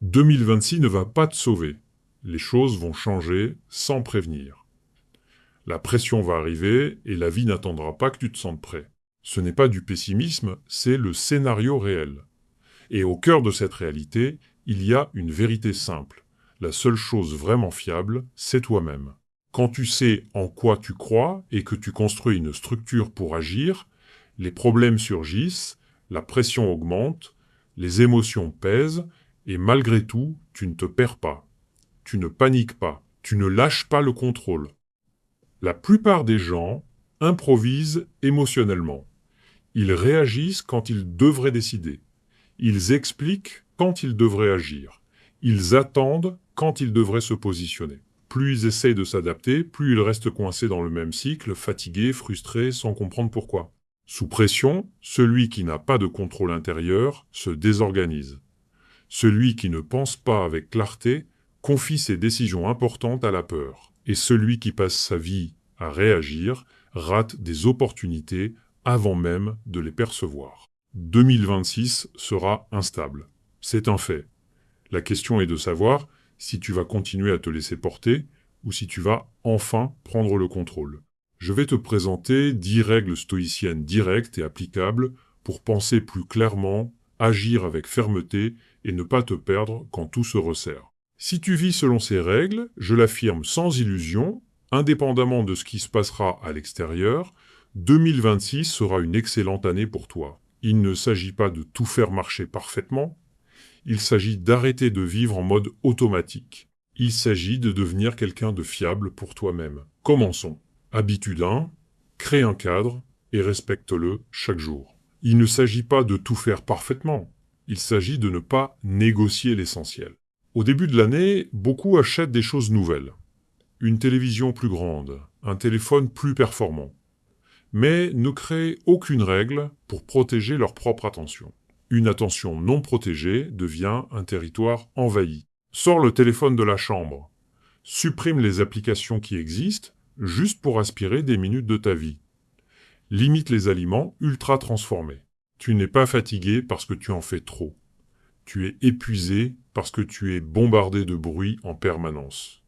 2026 ne va pas te sauver. Les choses vont changer sans prévenir. La pression va arriver et la vie n'attendra pas que tu te sentes prêt. Ce n'est pas du pessimisme, c'est le scénario réel. Et au cœur de cette réalité, il y a une vérité simple. La seule chose vraiment fiable, c'est toi-même. Quand tu sais en quoi tu crois et que tu construis une structure pour agir, les problèmes surgissent, la pression augmente, les émotions pèsent, et malgré tout, tu ne te perds pas. Tu ne paniques pas, tu ne lâches pas le contrôle. La plupart des gens improvisent émotionnellement. Ils réagissent quand ils devraient décider. Ils expliquent quand ils devraient agir. Ils attendent quand ils devraient se positionner. Plus ils essayent de s'adapter, plus ils restent coincés dans le même cycle, fatigués, frustrés, sans comprendre pourquoi. Sous pression, celui qui n'a pas de contrôle intérieur se désorganise. Celui qui ne pense pas avec clarté confie ses décisions importantes à la peur. Et celui qui passe sa vie à réagir rate des opportunités avant même de les percevoir. 2026 sera instable. C'est un fait. La question est de savoir si tu vas continuer à te laisser porter ou si tu vas enfin prendre le contrôle. Je vais te présenter 10 règles stoïciennes directes et applicables pour penser plus clairement, agir avec fermeté et ne pas te perdre quand tout se resserre. Si tu vis selon ces règles, je l'affirme sans illusion, indépendamment de ce qui se passera à l'extérieur, 2026 sera une excellente année pour toi. Il ne s'agit pas de tout faire marcher parfaitement, il s'agit d'arrêter de vivre en mode automatique. Il s'agit de devenir quelqu'un de fiable pour toi-même. Commençons. Habitude 1, crée un cadre et respecte-le chaque jour. Il ne s'agit pas de tout faire parfaitement, il s'agit de ne pas négocier l'essentiel. Au début de l'année, beaucoup achètent des choses nouvelles. Une télévision plus grande, un téléphone plus performant. Mais ne créent aucune règle pour protéger leur propre attention. Une attention non protégée devient un territoire envahi. Sors le téléphone de la chambre. Supprime les applications qui existent juste pour aspirer des minutes de ta vie. Limite les aliments ultra transformés. Tu n'es pas fatigué parce que tu en fais trop. Tu es épuisé parce que tu es bombardé de bruit en permanence.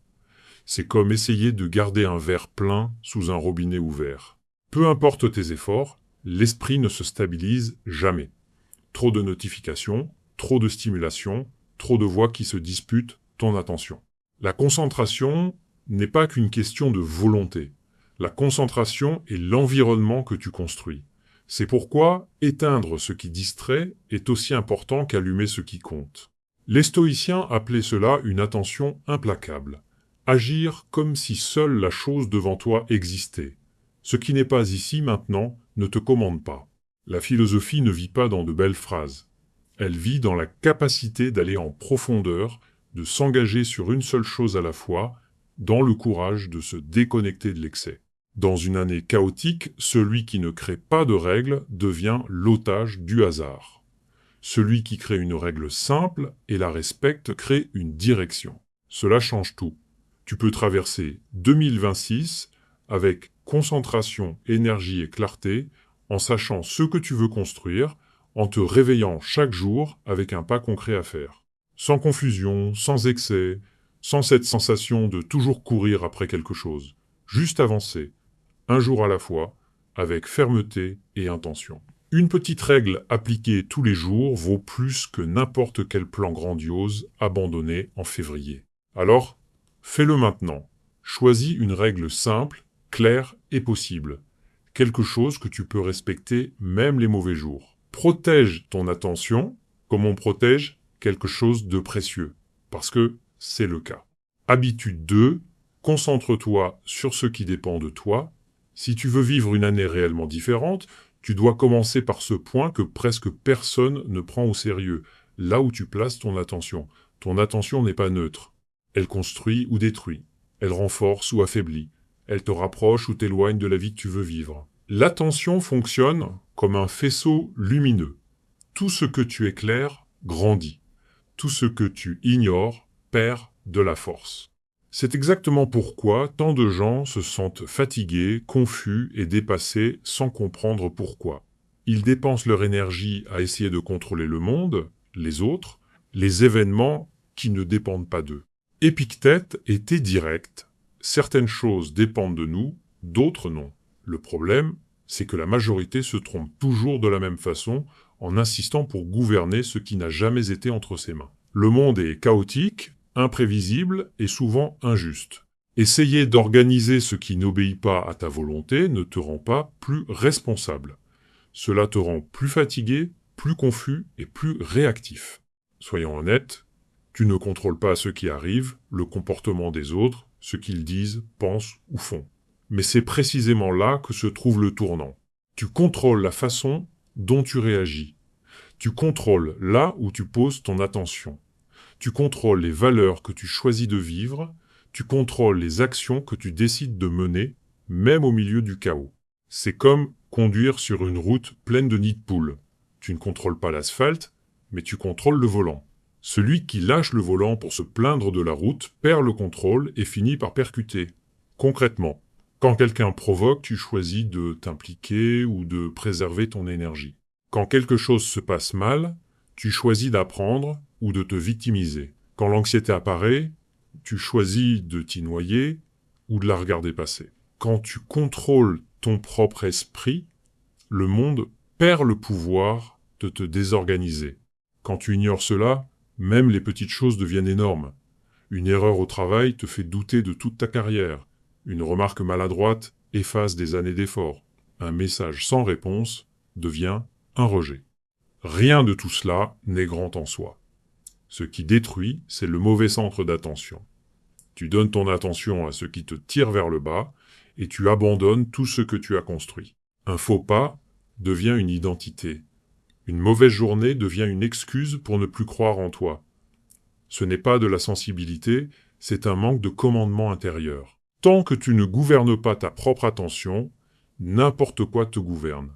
C'est comme essayer de garder un verre plein sous un robinet ouvert. Peu importe tes efforts, l'esprit ne se stabilise jamais. Trop de notifications, trop de stimulation, trop de voix qui se disputent ton attention. La concentration n'est pas qu'une question de volonté. La concentration est l'environnement que tu construis. C'est pourquoi éteindre ce qui distrait est aussi important qu'allumer ce qui compte. Les stoïciens appelaient cela une attention implacable. Agir comme si seule la chose devant toi existait. Ce qui n'est pas ici maintenant ne te commande pas. La philosophie ne vit pas dans de belles phrases. Elle vit dans la capacité d'aller en profondeur, de s'engager sur une seule chose à la fois, dans le courage de se déconnecter de l'excès. Dans une année chaotique, celui qui ne crée pas de règles devient l'otage du hasard. Celui qui crée une règle simple et la respecte crée une direction. Cela change tout. Tu peux traverser 2026 avec concentration, énergie et clarté, en sachant ce que tu veux construire, en te réveillant chaque jour avec un pas concret à faire. Sans confusion, sans excès, sans cette sensation de toujours courir après quelque chose. Juste avancer, un jour à la fois, avec fermeté et intention. Une petite règle appliquée tous les jours vaut plus que n'importe quel plan grandiose abandonné en février. Alors, fais-le maintenant. Choisis une règle simple, claire et possible. Quelque chose que tu peux respecter même les mauvais jours. Protège ton attention comme on protège quelque chose de précieux, parce que c'est le cas. Habitude 2, concentre-toi sur ce qui dépend de toi. Si tu veux vivre une année réellement différente, tu dois commencer par ce point que presque personne ne prend au sérieux, là où tu places ton attention. Ton attention n'est pas neutre. Elle construit ou détruit. Elle renforce ou affaiblit. Elle te rapproche ou t'éloigne de la vie que tu veux vivre. L'attention fonctionne comme un faisceau lumineux. Tout ce que tu éclaires grandit. Tout ce que tu ignores perd de la force. C'est exactement pourquoi tant de gens se sentent fatigués, confus et dépassés sans comprendre pourquoi. Ils dépensent leur énergie à essayer de contrôler le monde, les autres, les événements qui ne dépendent pas d'eux. Épictète était direct. Certaines choses dépendent de nous, d'autres non. Le problème, c'est que la majorité se trompe toujours de la même façon en insistant pour gouverner ce qui n'a jamais été entre ses mains. Le monde est chaotique, imprévisible et souvent injuste. Essayer d'organiser ce qui n'obéit pas à ta volonté ne te rend pas plus responsable. Cela te rend plus fatigué, plus confus et plus réactif. Soyons honnêtes, tu ne contrôles pas ce qui arrive, le comportement des autres, ce qu'ils disent, pensent ou font. Mais c'est précisément là que se trouve le tournant. Tu contrôles la façon dont tu réagis. Tu contrôles là où tu poses ton attention. Tu contrôles les valeurs que tu choisis de vivre. Tu contrôles les actions que tu décides de mener, même au milieu du chaos. C'est comme conduire sur une route pleine de nids de poules. Tu ne contrôles pas l'asphalte, mais tu contrôles le volant. Celui qui lâche le volant pour se plaindre de la route perd le contrôle et finit par percuter. Concrètement, quand quelqu'un provoque, tu choisis de t'impliquer ou de préserver ton énergie. Quand quelque chose se passe mal, tu choisis d'apprendre ou de te victimiser. Quand l'anxiété apparaît, tu choisis de t'y noyer ou de la regarder passer. Quand tu contrôles ton propre esprit, le monde perd le pouvoir de te désorganiser. Quand tu ignores cela, même les petites choses deviennent énormes. Une erreur au travail te fait douter de toute ta carrière. Une remarque maladroite efface des années d'efforts. Un message sans réponse devient un rejet. Rien de tout cela n'est grand en soi. Ce qui détruit, c'est le mauvais centre d'attention. Tu donnes ton attention à ce qui te tire vers le bas et tu abandonnes tout ce que tu as construit. Un faux pas devient une identité. Une mauvaise journée devient une excuse pour ne plus croire en toi. Ce n'est pas de la sensibilité, c'est un manque de commandement intérieur. Tant que tu ne gouvernes pas ta propre attention, n'importe quoi te gouverne.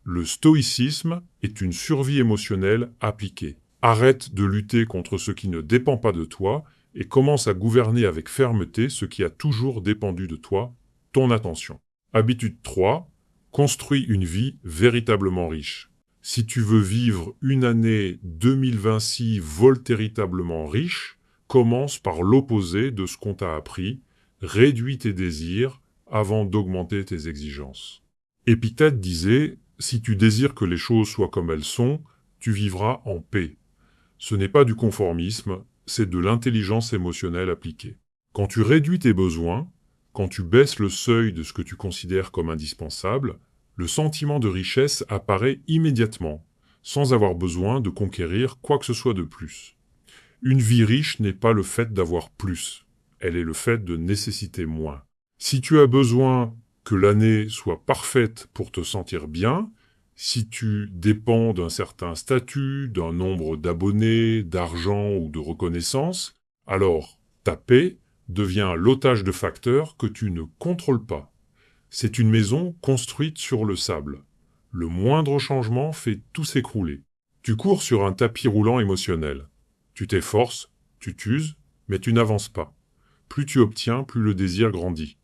Le stoïcisme est une survie émotionnelle appliquée. Arrête de lutter contre ce qui ne dépend pas de toi et commence à gouverner avec fermeté ce qui a toujours dépendu de toi, ton attention. Habitude 3. Construis une vie véritablement riche. Si tu veux vivre une année 2026 voltéritablement riche, commence par l'opposé de ce qu'on t'a appris, réduis tes désirs avant d'augmenter tes exigences. Épictète disait « Si tu désires que les choses soient comme elles sont, tu vivras en paix ». Ce n'est pas du conformisme, c'est de l'intelligence émotionnelle appliquée. Quand tu réduis tes besoins, quand tu baisses le seuil de ce que tu considères comme indispensable, le sentiment de richesse apparaît immédiatement, sans avoir besoin de conquérir quoi que ce soit de plus. Une vie riche n'est pas le fait d'avoir plus, elle est le fait de nécessiter moins. Si tu as besoin que l'année soit parfaite pour te sentir bien, si tu dépends d'un certain statut, d'un nombre d'abonnés, d'argent ou de reconnaissance, alors ta paix devient l'otage de facteurs que tu ne contrôles pas. C'est une maison construite sur le sable. Le moindre changement fait tout s'écrouler. Tu cours sur un tapis roulant émotionnel. Tu t'efforces, tu t'uses, mais tu n'avances pas. Plus tu obtiens, plus le désir grandit.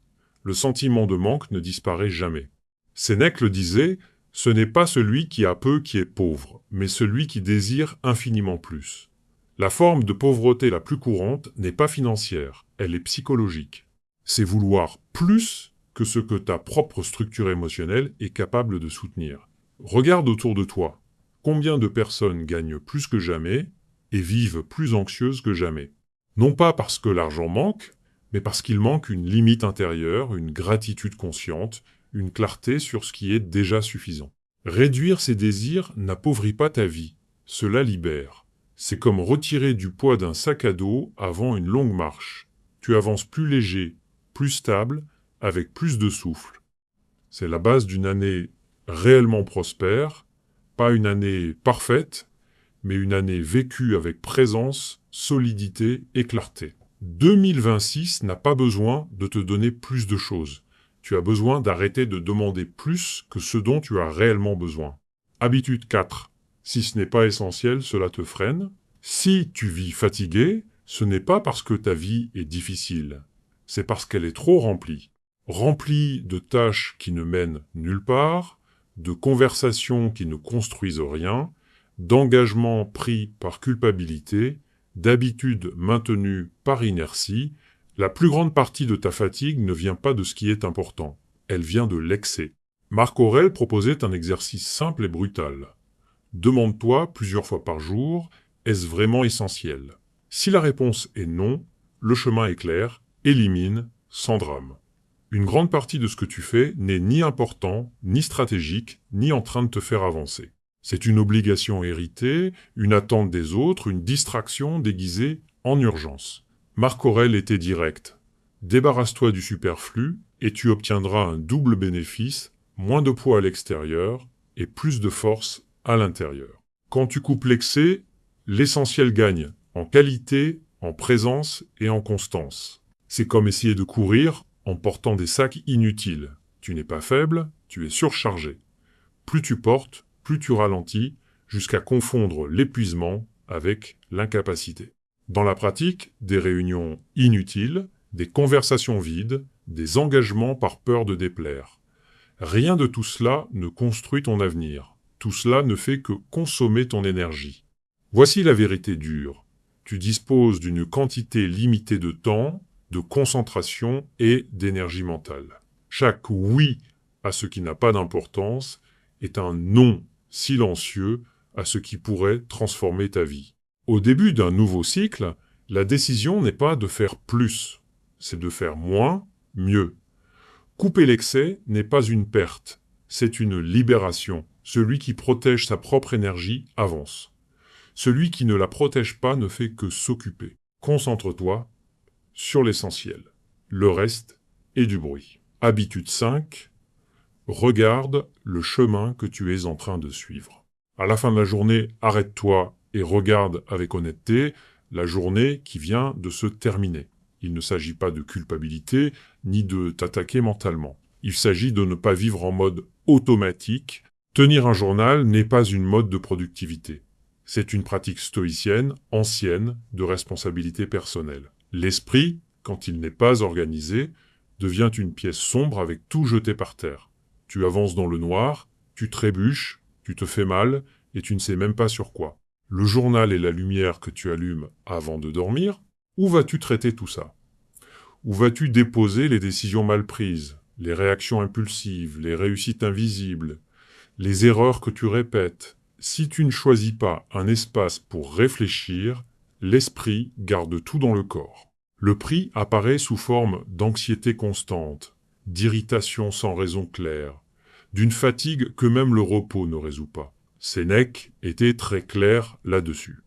Le sentiment de manque ne disparaît jamais. Sénèque le disait, ce n'est pas celui qui a peu qui est pauvre, mais celui qui désire infiniment plus. La forme de pauvreté la plus courante n'est pas financière, elle est psychologique. C'est vouloir plus que ce que ta propre structure émotionnelle est capable de soutenir. Regarde autour de toi. Combien de personnes gagnent plus que jamais et vivent plus anxieuses que jamais? Non pas parce que l'argent manque, mais parce qu'il manque une limite intérieure, une gratitude consciente, une clarté sur ce qui est déjà suffisant. Réduire ses désirs n'appauvrit pas ta vie, cela libère. C'est comme retirer du poids d'un sac à dos avant une longue marche. Tu avances plus léger, plus stable, avec plus de souffle. C'est la base d'une année réellement prospère, pas une année parfaite, mais une année vécue avec présence, solidité et clarté. 2026 n'a pas besoin de te donner plus de choses. Tu as besoin d'arrêter de demander plus que ce dont tu as réellement besoin. Habitude 4. Si ce n'est pas essentiel, cela te freine. Si tu vis fatigué, ce n'est pas parce que ta vie est difficile. C'est parce qu'elle est trop remplie. Remplie de tâches qui ne mènent nulle part, de conversations qui ne construisent rien, d'engagements pris par culpabilité d'habitudes maintenues par inertie, la plus grande partie de ta fatigue ne vient pas de ce qui est important, elle vient de l'excès. Marc Aurèle proposait un exercice simple et brutal. Demande-toi plusieurs fois par jour, est-ce vraiment essentiel? Si la réponse est non, le chemin est clair, élimine, sans drame. Une grande partie de ce que tu fais n'est ni important, ni stratégique, ni en train de te faire avancer. C'est une obligation héritée, une attente des autres, une distraction déguisée en urgence. Marc Aurèle était direct. Débarrasse-toi du superflu et tu obtiendras un double bénéfice, moins de poids à l'extérieur et plus de force à l'intérieur. Quand tu coupes l'excès, l'essentiel gagne en qualité, en présence et en constance. C'est comme essayer de courir en portant des sacs inutiles. Tu n'es pas faible, tu es surchargé. Plus tu portes, plus tu ralentis, jusqu'à confondre l'épuisement avec l'incapacité. Dans la pratique, des réunions inutiles, des conversations vides, des engagements par peur de déplaire. Rien de tout cela ne construit ton avenir. Tout cela ne fait que consommer ton énergie. Voici la vérité dure. Tu disposes d'une quantité limitée de temps, de concentration et d'énergie mentale. Chaque oui à ce qui n'a pas d'importance est un non silencieux à ce qui pourrait transformer ta vie. Au début d'un nouveau cycle, la décision n'est pas de faire plus, c'est de faire moins, mieux. Couper l'excès n'est pas une perte, c'est une libération. Celui qui protège sa propre énergie avance. Celui qui ne la protège pas ne fait que s'occuper. Concentre-toi sur l'essentiel. Le reste est du bruit. Habitude 5. Regarde le chemin que tu es en train de suivre. À la fin de la journée, arrête-toi et regarde avec honnêteté la journée qui vient de se terminer. Il ne s'agit pas de culpabilité, ni de t'attaquer mentalement. Il s'agit de ne pas vivre en mode automatique. Tenir un journal n'est pas une mode de productivité. C'est une pratique stoïcienne, ancienne, de responsabilité personnelle. L'esprit, quand il n'est pas organisé, devient une pièce sombre avec tout jeté par terre. Tu avances dans le noir, tu trébuches, tu te fais mal, et tu ne sais même pas sur quoi. Le journal est la lumière que tu allumes avant de dormir. Où vas-tu traiter tout ça? Où vas-tu déposer les décisions mal prises, les réactions impulsives, les réussites invisibles, les erreurs que tu répètes? Si tu ne choisis pas un espace pour réfléchir, l'esprit garde tout dans le corps. Le prix apparaît sous forme d'anxiété constante, d'irritation sans raison claire, d'une fatigue que même le repos ne résout pas. Sénèque était très clair là-dessus.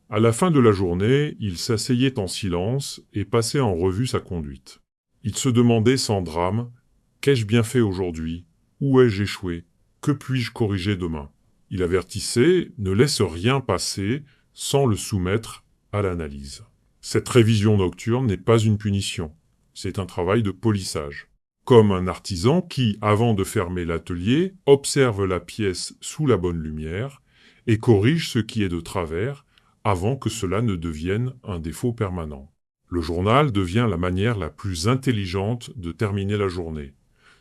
À la fin de la journée, il s'asseyait en silence et passait en revue sa conduite. Il se demandait sans drame « Qu'ai-je bien fait aujourd'hui? Où ai-je échoué? Que puis-je corriger demain ?» Il avertissait « Ne laisse rien passer sans le soumettre à l'analyse. » Cette révision nocturne n'est pas une punition, c'est un travail de polissage. Comme un artisan qui, avant de fermer l'atelier, observe la pièce sous la bonne lumière et corrige ce qui est de travers avant que cela ne devienne un défaut permanent. Le journal devient la manière la plus intelligente de terminer la journée.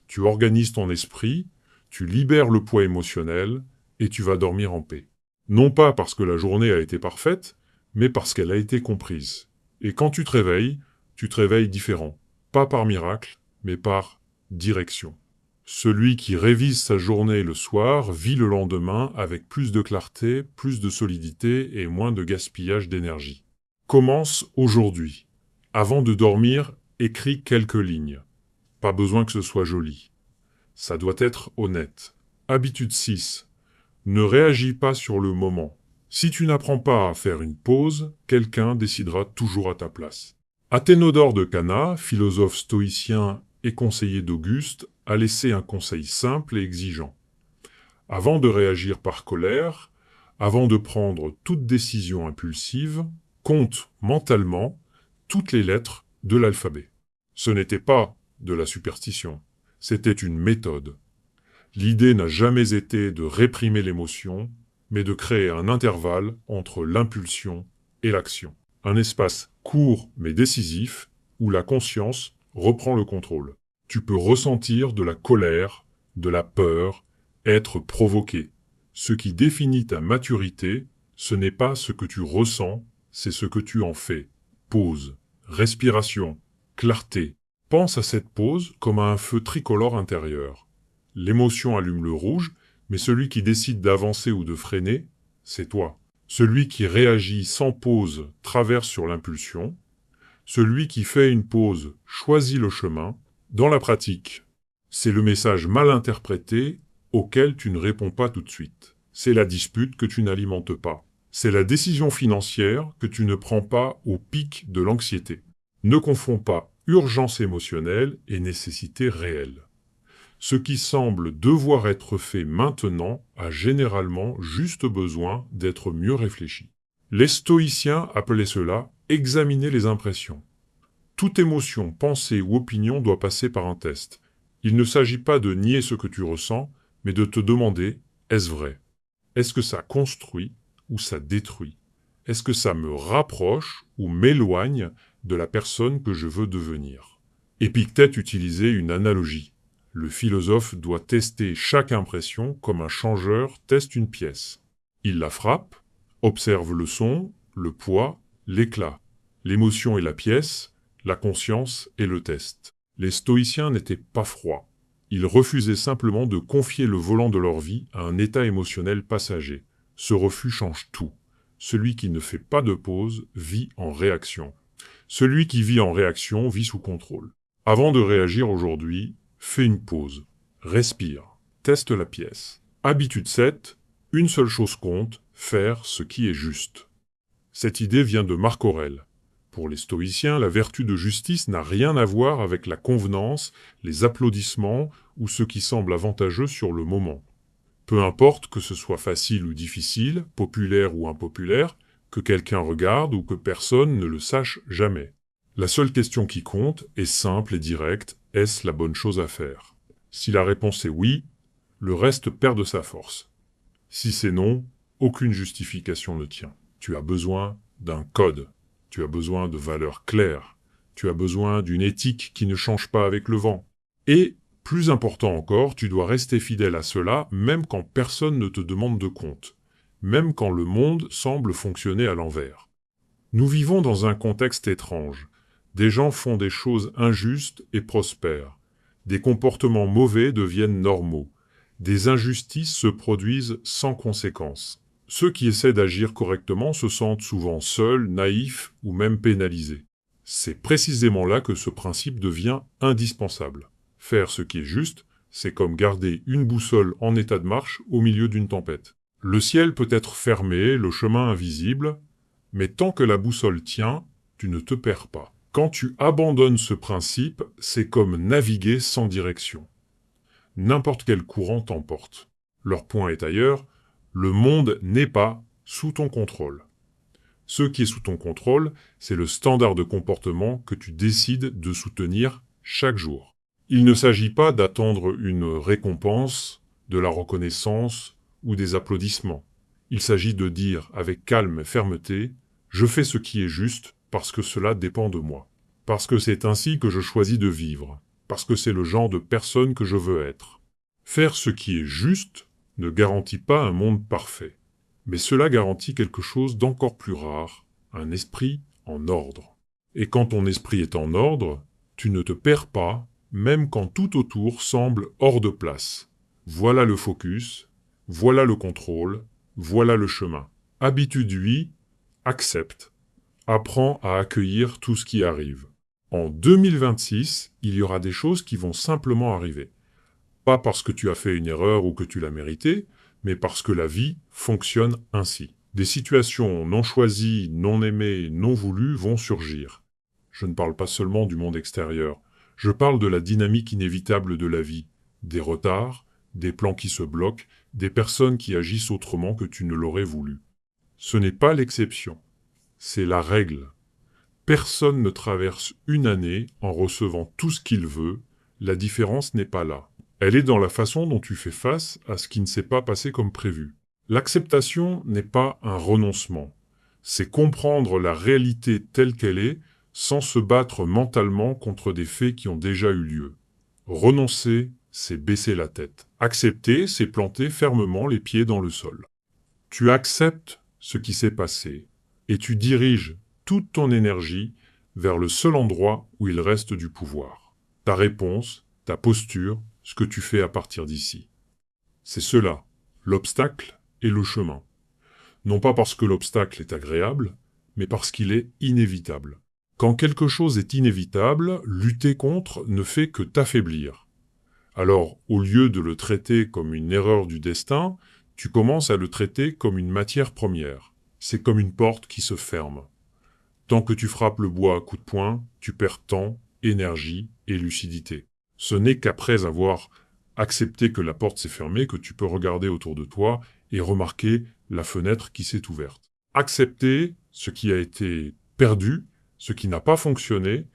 Tu organises ton esprit, tu libères le poids émotionnel et tu vas dormir en paix. Non pas parce que la journée a été parfaite, mais parce qu'elle a été comprise. Et quand tu te réveilles différent. Pas par miracle, mais par direction. Celui qui révise sa journée le soir vit le lendemain avec plus de clarté, plus de solidité et moins de gaspillage d'énergie. Commence aujourd'hui. Avant de dormir, écris quelques lignes. Pas besoin que ce soit joli. Ça doit être honnête. Habitude 6. Ne réagis pas sur le moment. Si tu n'apprends pas à faire une pause, quelqu'un décidera toujours à ta place. Athénodore de Cana, philosophe stoïcien et conseiller d'Auguste, a laissé un conseil simple et exigeant. Avant de réagir par colère, avant de prendre toute décision impulsive, compte mentalement toutes les lettres de l'alphabet. Ce n'était pas de la superstition, c'était une méthode. L'idée n'a jamais été de réprimer l'émotion, mais de créer un intervalle entre l'impulsion et l'action. Un espace court mais décisif où la conscience reprend le contrôle. Tu peux ressentir de la colère, de la peur, être provoqué. Ce qui définit ta maturité, ce n'est pas ce que tu ressens, c'est ce que tu en fais. Pause, respiration, clarté. Pense à cette pause comme à un feu tricolore intérieur. L'émotion allume le rouge, mais celui qui décide d'avancer ou de freiner, c'est toi. Celui qui réagit sans pause traverse sur l'impulsion. Celui qui fait une pause choisit le chemin. Dans la pratique, c'est le message mal interprété auquel tu ne réponds pas tout de suite. C'est la dispute que tu n'alimentes pas. C'est la décision financière que tu ne prends pas au pic de l'anxiété. Ne confonds pas urgence émotionnelle et nécessité réelle. Ce qui semble devoir être fait maintenant a généralement juste besoin d'être mieux réfléchi. Les stoïciens appelaient cela « examiner les impressions ». Toute émotion, pensée ou opinion doit passer par un test. Il ne s'agit pas de nier ce que tu ressens, mais de te demander « est-ce vrai ? Est-ce que ça construit ou ça détruit ? Est-ce que ça me rapproche ou m'éloigne de la personne que je veux devenir ?» Épictète utilisait une analogie. Le philosophe doit tester chaque impression comme un changeur teste une pièce. Il la frappe, observe le son, le poids, l'éclat, l'émotion et la pièce, la conscience et le test. Les stoïciens n'étaient pas froids. Ils refusaient simplement de confier le volant de leur vie à un état émotionnel passager. Ce refus change tout. Celui qui ne fait pas de pause vit en réaction. Celui qui vit en réaction vit sous contrôle. Avant de réagir aujourd'hui, fais une pause. Respire. Teste la pièce. Habitude 7. Une seule chose compte, faire ce qui est juste. Cette idée vient de Marc Aurèle. Pour les stoïciens, la vertu de justice n'a rien à voir avec la convenance, les applaudissements ou ce qui semble avantageux sur le moment. Peu importe que ce soit facile ou difficile, populaire ou impopulaire, que quelqu'un regarde ou que personne ne le sache jamais. La seule question qui compte est simple et directe, est-ce la bonne chose à faire ? Si la réponse est oui, le reste perd de sa force. Si c'est non, aucune justification ne tient. Tu as besoin d'un code. Tu as besoin de valeurs claires. Tu as besoin d'une éthique qui ne change pas avec le vent. Et, plus important encore, tu dois rester fidèle à cela même quand personne ne te demande de compte. Même quand le monde semble fonctionner à l'envers. Nous vivons dans un contexte étrange. Des gens font des choses injustes et prospèrent. Des comportements mauvais deviennent normaux. Des injustices se produisent sans conséquence. Ceux qui essaient d'agir correctement se sentent souvent seuls, naïfs ou même pénalisés. C'est précisément là que ce principe devient indispensable. Faire ce qui est juste, c'est comme garder une boussole en état de marche au milieu d'une tempête. Le ciel peut être fermé, le chemin invisible, mais tant que la boussole tient, tu ne te perds pas. Quand tu abandonnes ce principe, c'est comme naviguer sans direction. N'importe quel courant t'emporte. Leur point est ailleurs, le monde n'est pas sous ton contrôle. Ce qui est sous ton contrôle, c'est le standard de comportement que tu décides de soutenir chaque jour. Il ne s'agit pas d'attendre une récompense, de la reconnaissance ou des applaudissements. Il s'agit de dire avec calme et fermeté « Je fais ce qui est juste parce que cela dépend de moi. Parce que c'est ainsi que je choisis de vivre. Parce que c'est le genre de personne que je veux être. » Faire ce qui est juste ne garantit pas un monde parfait. Mais cela garantit quelque chose d'encore plus rare, un esprit en ordre. Et quand ton esprit est en ordre, tu ne te perds pas, même quand tout autour semble hors de place. Voilà le focus, voilà le contrôle, voilà le chemin. Habitude 8, accepte. Apprends à accueillir tout ce qui arrive. En 2026, il y aura des choses qui vont simplement arriver. Pas parce que tu as fait une erreur ou que tu l'as mérité, mais parce que la vie fonctionne ainsi. Des situations non choisies, non aimées, non voulues vont surgir. Je ne parle pas seulement du monde extérieur. Je parle de la dynamique inévitable de la vie. Des retards, des plans qui se bloquent, des personnes qui agissent autrement que tu ne l'aurais voulu. Ce n'est pas l'exception. C'est la règle. Personne ne traverse une année en recevant tout ce qu'il veut. La différence n'est pas là. Elle est dans la façon dont tu fais face à ce qui ne s'est pas passé comme prévu. L'acceptation n'est pas un renoncement. C'est comprendre la réalité telle qu'elle est sans se battre mentalement contre des faits qui ont déjà eu lieu. Renoncer, c'est baisser la tête. Accepter, c'est planter fermement les pieds dans le sol. Tu acceptes ce qui s'est passé. et tu diriges toute ton énergie vers le seul endroit où il reste du pouvoir. Ta réponse, ta posture, ce que tu fais à partir d'ici. C'est cela, l'obstacle et le chemin. Non pas parce que l'obstacle est agréable, mais parce qu'il est inévitable. Quand quelque chose est inévitable, lutter contre ne fait que t'affaiblir. Alors, au lieu de le traiter comme une erreur du destin, tu commences à le traiter comme une matière première. C'est comme une porte qui se ferme. Tant que tu frappes le bois à coups de poing, tu perds temps, énergie et lucidité. Ce n'est qu'après avoir accepté que la porte s'est fermée que tu peux regarder autour de toi et remarquer la fenêtre qui s'est ouverte. Accepter ce qui a été perdu, ce qui n'a pas fonctionné,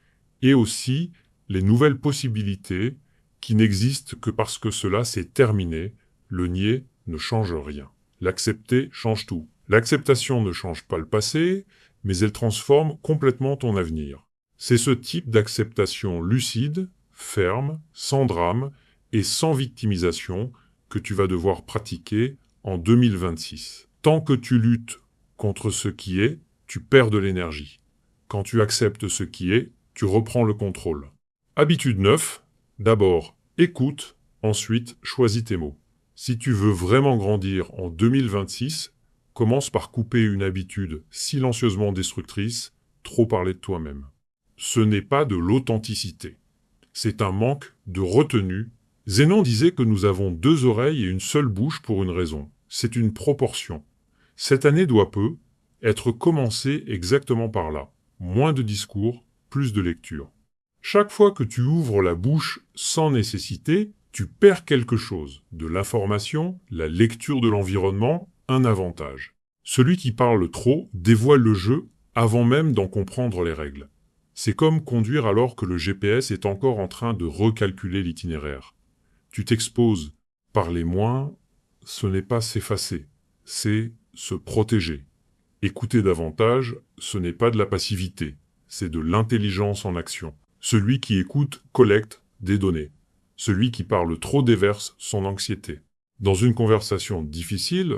et aussi les nouvelles possibilités qui n'existent que parce que cela s'est terminé. Le nier ne change rien. L'accepter change tout. L'acceptation ne change pas le passé, mais elle transforme complètement ton avenir. C'est ce type d'acceptation lucide, ferme, sans drame et sans victimisation que tu vas devoir pratiquer en 2026. Tant que tu luttes contre ce qui est, tu perds de l'énergie. Quand tu acceptes ce qui est, tu reprends le contrôle. Habitude 9. D'abord, écoute, ensuite, choisis tes mots. Si tu veux vraiment grandir en 2026, commence par couper une habitude silencieusement destructrice, trop parler de toi-même. Ce n'est pas de l'authenticité. C'est un manque de retenue. Zénon disait que nous avons 2 oreilles et une seule bouche pour une raison. C'est une proportion. Cette année doit peu être commencée exactement par là. Moins de discours, plus de lecture. Chaque fois que tu ouvres la bouche sans nécessité, tu perds quelque chose. De l'information, la lecture de l'environnement, un avantage. Celui qui parle trop dévoile le jeu avant même d'en comprendre les règles. C'est comme conduire alors que le GPS est encore en train de recalculer l'itinéraire. Tu t'exposes. Parler moins, ce n'est pas s'effacer, c'est se protéger. Écouter davantage, ce n'est pas de la passivité, c'est de l'intelligence en action. Celui qui écoute collecte des données. Celui qui parle trop déverse son anxiété. Dans une conversation difficile,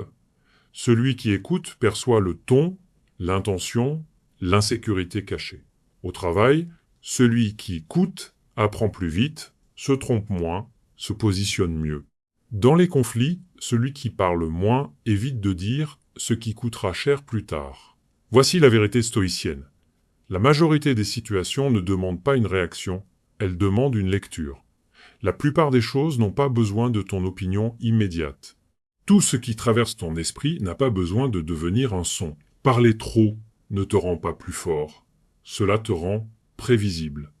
celui qui écoute perçoit le ton, l'intention, l'insécurité cachée. Au travail, celui qui écoute apprend plus vite, se trompe moins, se positionne mieux. Dans les conflits, celui qui parle moins évite de dire ce qui coûtera cher plus tard. Voici la vérité stoïcienne. La majorité des situations ne demandent pas une réaction, elles demandent une lecture. La plupart des choses n'ont pas besoin de ton opinion immédiate. Tout ce qui traverse ton esprit n'a pas besoin de devenir un son. Parler trop ne te rend pas plus fort. Cela te rend prévisible.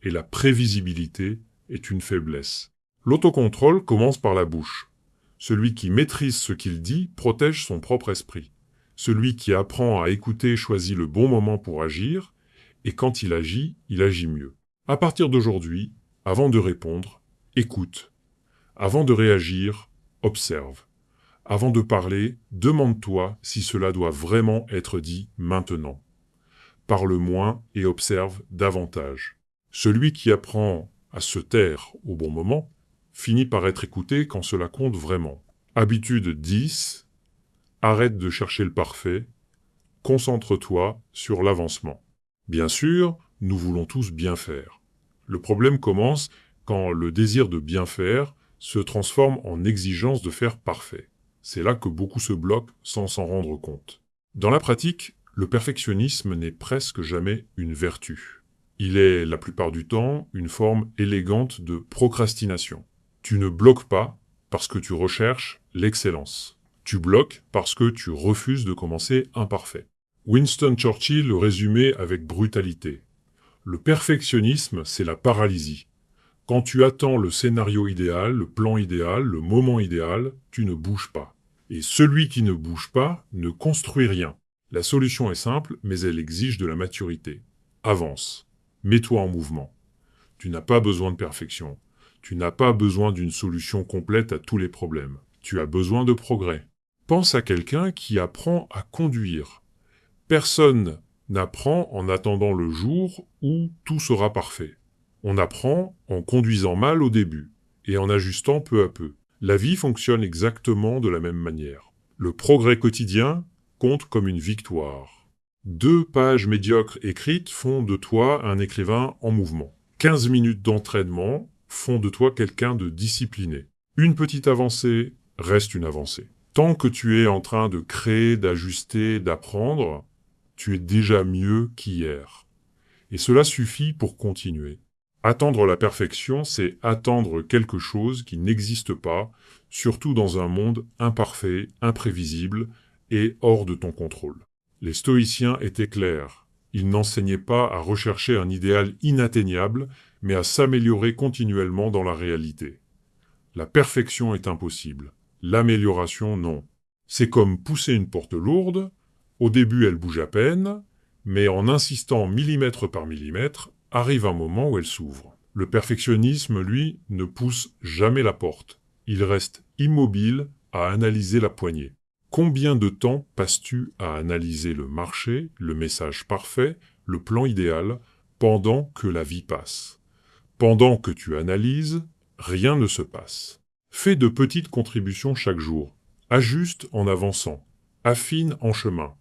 Et la prévisibilité est une faiblesse. L'autocontrôle commence par la bouche. Celui qui maîtrise ce qu'il dit protège son propre esprit. Celui qui apprend à écouter choisit le bon moment pour agir, et quand il agit mieux. À partir d'aujourd'hui, avant de répondre, écoute. Avant de réagir, observe. Avant de parler, demande-toi si cela doit vraiment être dit maintenant. Parle moins et observe davantage. Celui qui apprend à se taire au bon moment finit par être écouté quand cela compte vraiment. Habitude 10. Arrête de chercher le parfait. Concentre-toi sur l'avancement. Bien sûr, nous voulons tous bien faire. Le problème commence quand le désir de bien faire se transforme en exigence de faire parfait. C'est là que beaucoup se bloquent sans s'en rendre compte. Dans la pratique, le perfectionnisme n'est presque jamais une vertu. Il est, la plupart du temps, une forme élégante de procrastination. Tu ne bloques pas parce que tu recherches l'excellence. Tu bloques parce que tu refuses de commencer imparfait. Winston Churchill le résumait avec brutalité. Le perfectionnisme, c'est la paralysie. Quand tu attends le scénario idéal, le plan idéal, le moment idéal, tu ne bouges pas. Et celui qui ne bouge pas ne construit rien. La solution est simple, mais elle exige de la maturité. Avance. Mets-toi en mouvement. Tu n'as pas besoin de perfection. Tu n'as pas besoin d'une solution complète à tous les problèmes. Tu as besoin de progrès. Pense à quelqu'un qui apprend à conduire. Personne n'apprend en attendant le jour où tout sera parfait. On apprend en conduisant mal au début et en ajustant peu à peu. La vie fonctionne exactement de la même manière. Le progrès quotidien compte comme une victoire. 2 pages médiocres écrites font de toi un écrivain en mouvement. 15 minutes d'entraînement font de toi quelqu'un de discipliné. Une petite avancée reste une avancée. Tant que tu es en train de créer, d'ajuster, d'apprendre, tu es déjà mieux qu'hier. Et cela suffit pour continuer. Attendre la perfection, c'est attendre quelque chose qui n'existe pas, surtout dans un monde imparfait, imprévisible et hors de ton contrôle. Les stoïciens étaient clairs. Ils n'enseignaient pas à rechercher un idéal inatteignable, mais à s'améliorer continuellement dans la réalité. La perfection est impossible. L'amélioration, non. C'est comme pousser une porte lourde. Au début, elle bouge à peine, mais en insistant millimètre par millimètre, arrive un moment où elle s'ouvre. Le perfectionnisme, lui, ne pousse jamais la porte. Il reste immobile à analyser la poignée. Combien de temps passes-tu à analyser le marché, le message parfait, le plan idéal, pendant que la vie passe? Pendant que tu analyses, rien ne se passe. Fais de petites contributions chaque jour. Ajuste en avançant. Affine en chemin.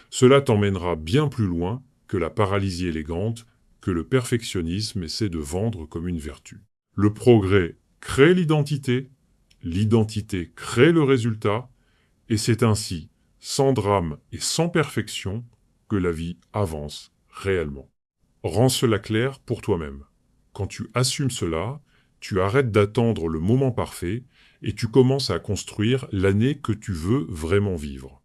Cela t'emmènera bien plus loin que la paralysie élégante que le perfectionnisme essaie de vendre comme une vertu. Le progrès crée l'identité crée le résultat, et c'est ainsi, sans drame et sans perfection, que la vie avance réellement. Rends cela clair pour toi-même. Quand tu assumes cela, tu arrêtes d'attendre le moment parfait et tu commences à construire l'année que tu veux vraiment vivre.